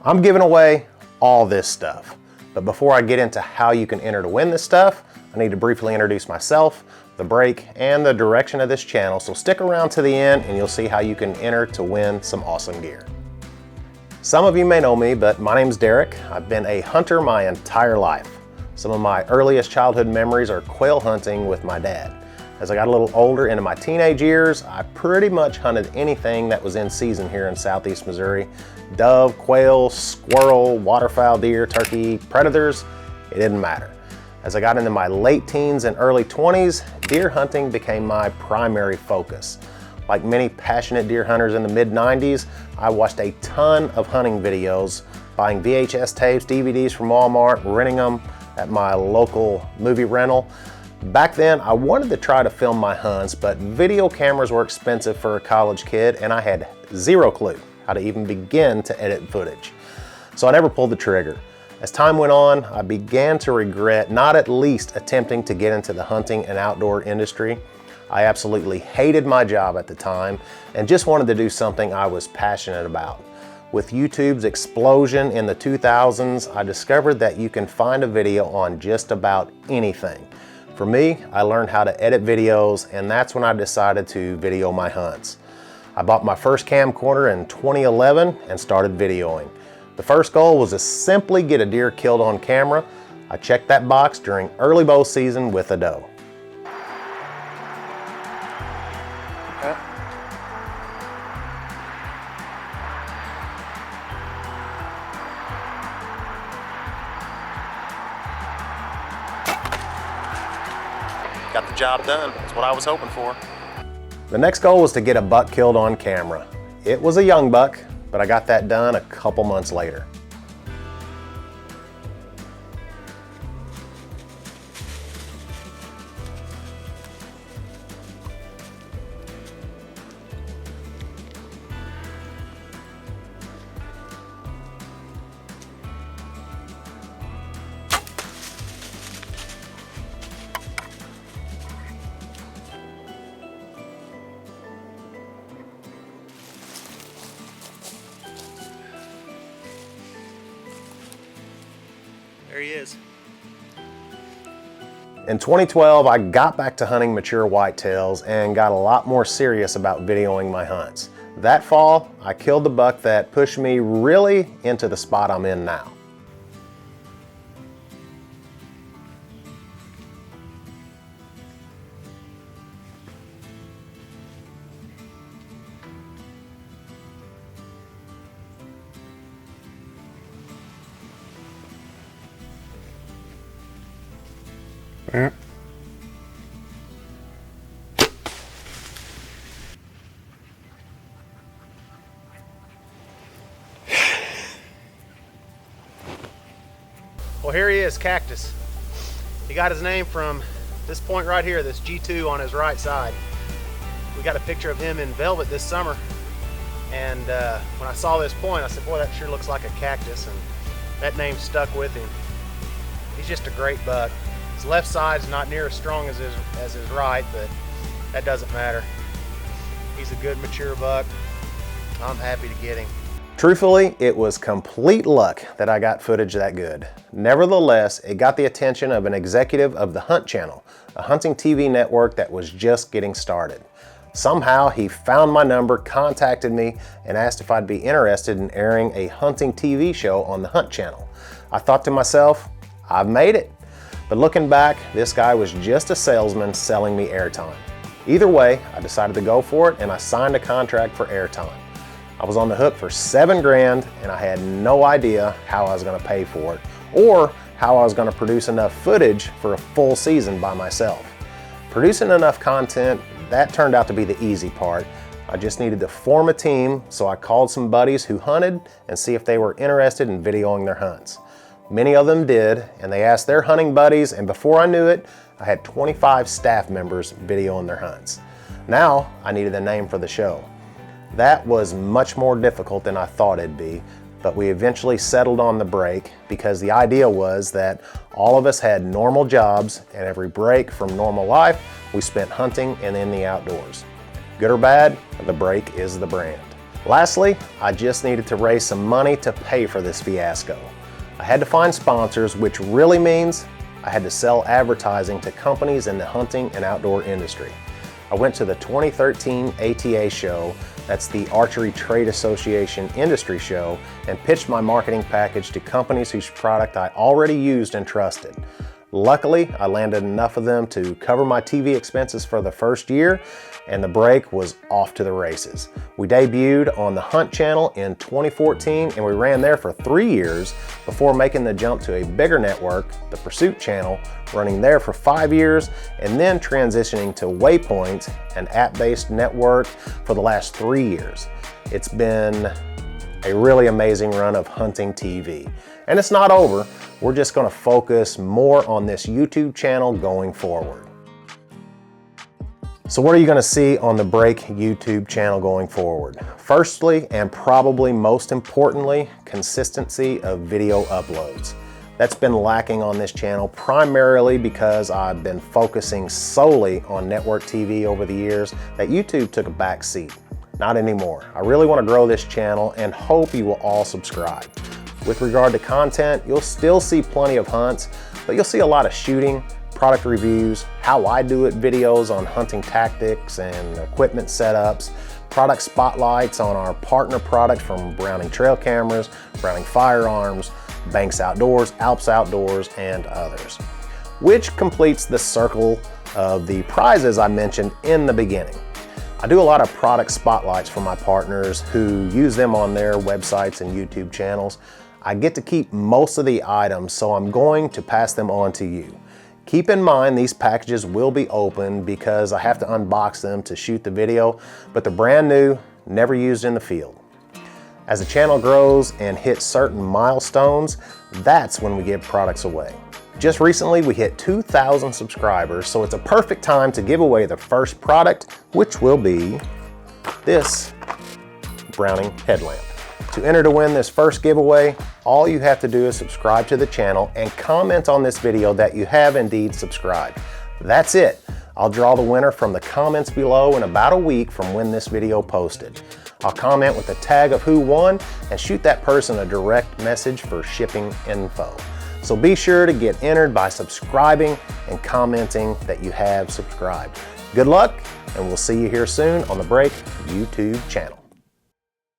I'm giving away all this stuff. But before I get into how you can enter to win this stuff, I need to briefly introduce myself, the break, and the direction of this channel. So stick around to the end and you'll see how you can enter to win some awesome gear. Some of you may know me, but my name's Derek. I've been a hunter my entire life. Some of my earliest childhood memories are quail hunting with my dad. As I got a little older into my teenage years, I pretty much hunted anything that was in season here in southeast Missouri. Dove, quail, squirrel, waterfowl, deer, turkey, predators, it didn't matter. As I got into my late teens and early 20s, deer hunting became my primary focus. Like many passionate deer hunters in the mid-90s, I watched a ton of hunting videos, buying VHS tapes, DVDs from Walmart, renting them at my local movie rental. Back then, I wanted to try to film my hunts, but video cameras were expensive for a college kid, and I had zero clue how to even begin to edit footage. So I never pulled the trigger. As time went on, I began to regret not at least attempting to get into the hunting and outdoor industry. I absolutely hated my job at the time and just wanted to do something I was passionate about. With YouTube's explosion in the 2000s, I discovered that you can find a video on just about anything. For me, I learned how to edit videos, and that's when I decided to video my hunts. I bought my first camcorder in 2011 and started videoing. The first goal was to simply get a deer killed on camera. I checked that box during early bow season with a doe. Got the job done. That's what I was hoping for. The next goal was to get a buck killed on camera. It was a young buck, but I got that done a couple months later. There he is. In 2012, I got back to hunting mature whitetails and got a lot more serious about videoing my hunts. That fall, I killed the buck that pushed me really into the spot I'm in now. Yeah. Well, here he is, Cactus. He got his name from this point right here, this G2 on his right side. We got a picture of him in velvet this summer, and when I saw this point, I said, boy, that sure looks like a cactus, and that name stuck with him. He's just a great buck. His left side's not near as strong as his right, but that doesn't matter. He's a good mature buck. I'm happy to get him. Truthfully, it was complete luck that I got footage that good. Nevertheless, it got the attention of an executive of the Hunt Channel, a hunting TV network that was just getting started. Somehow he found my number, contacted me, and asked if I'd be interested in airing a hunting TV show on the Hunt Channel. I thought to myself, I've made it. But looking back, this guy was just a salesman selling me airtime. Either way, I decided to go for it and I signed a contract for airtime. I was on the hook for $7 grand and I had no idea how I was going to pay for it or how I was going to produce enough footage for a full season by myself. Producing enough content, that turned out to be the easy part. I just needed to form a team, so I called some buddies who hunted and see if they were interested in videoing their hunts. Many of them did, and they asked their hunting buddies, and before I knew it, I had 25 staff members videoing their hunts. Now, I needed a name for the show. That was much more difficult than I thought it'd be, but we eventually settled on The Break because the idea was that all of us had normal jobs, and every break from normal life, we spent hunting and in the outdoors. Good or bad, The Break is the brand. Lastly, I just needed to raise some money to pay for this fiasco. I had to find sponsors, which really means I had to sell advertising to companies in the hunting and outdoor industry. I went to the 2013 ATA show, that's the Archery Trade Association industry show, and pitched my marketing package to companies whose product I already used and trusted. Luckily, I landed enough of them to cover my TV expenses for the first year, and the break was off to the races. We debuted on the Hunt Channel in 2014, and we ran there for 3 years before making the jump to a bigger network, the Pursuit Channel, running there for 5 years, and then transitioning to Waypoint, an app-based network, for the last 3 years. It's been a really amazing run of hunting TV. And it's not over. We're just going to focus more on this YouTube channel going forward. So what are you going to see on the Break YouTube channel going forward? Firstly, and probably most importantly, consistency of video uploads. That's been lacking on this channel primarily because I've been focusing solely on network TV over the years that YouTube took a back seat. Not anymore. I really want to grow this channel and hope you will all subscribe. With regard to content, you'll still see plenty of hunts, but you'll see a lot of shooting, product reviews, how I do it videos on hunting tactics and equipment setups, product spotlights on our partner products from Browning Trail Cameras, Browning Firearms, Banks Outdoors, Alps Outdoors, and others. Which completes the circle of the prizes I mentioned in the beginning. I do a lot of product spotlights for my partners who use them on their websites and YouTube channels. I get to keep most of the items, so I'm going to pass them on to you. Keep in mind these packages will be open because I have to unbox them to shoot the video, but they're brand new, never used in the field. As the channel grows and hits certain milestones, that's when we give products away. Just recently we hit 2,000 subscribers, so it's a perfect time to give away the first product, which will be this Browning headlamp. To enter to win this first giveaway, all you have to do is subscribe to the channel and comment on this video that you have indeed subscribed. That's it. I'll draw the winner from the comments below in about a week from when this video posted. I'll comment with the tag of who won and shoot that person a direct message for shipping info. So be sure to get entered by subscribing and commenting that you have subscribed. Good luck, and we'll see you here soon on the Break YouTube channel.